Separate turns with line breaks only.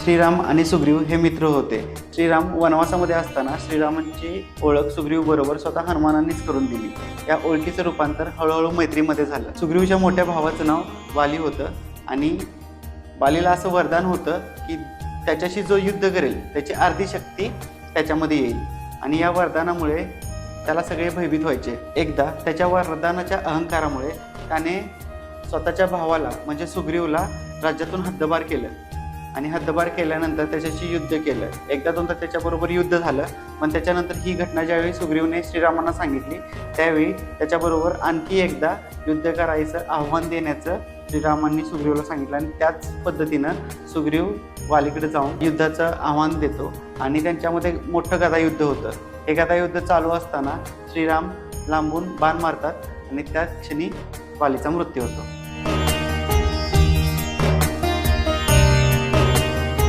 श्रीराम आणि सुग्रीव हे मित्र होते. श्रीराम वनवासामध्ये असताना श्रीरामांची ओळख सुग्रीव बरोबर स्वतः हनुमानांनीच करून दिली. या ओळखीचं रूपांतर हळूहळू मैत्रीमध्ये झालं. सुग्रीवच्या मोठ्या भावाचं नाव वाली होतं आणि वालीला असं वरदान होतं की त्याच्याशी जो युद्ध करेल त्याची अर्धी शक्ती त्याच्यामध्ये येईल आणि या वरदानामुळे त्याला सगळे भयभीत व्हायचे. एकदा त्याच्या वरदानाच्या अहंकारामुळे त्याने स्वतःच्या भावाला म्हणजे सुग्रीवला राज्यातून हद्दपार केलं आणि हद्दपार केल्यानंतर त्याच्याशी युद्ध केलं. एकदा दोनदा त्याच्याबरोबर युद्ध झालं, पण त्याच्यानंतर ही घटना ज्यावेळी सुग्रीवने श्रीरामांना सांगितली त्यावेळी त्याच्याबरोबर आणखी एकदा युद्ध करायचं आव्हान देण्याचं श्रीरामांनी सुग्रीवला सांगितलं आणि त्याच पद्धतीनं सुग्रीव वालीकडे जाऊन युद्धाचं आव्हान देतो आणि त्यांच्यामध्ये मोठं गदायुद्ध होतं. हे गदायुद्ध चालू असताना श्रीराम लांबून बाण मारतात आणि त्या क्षणी वालीचा मृत्यू होतो.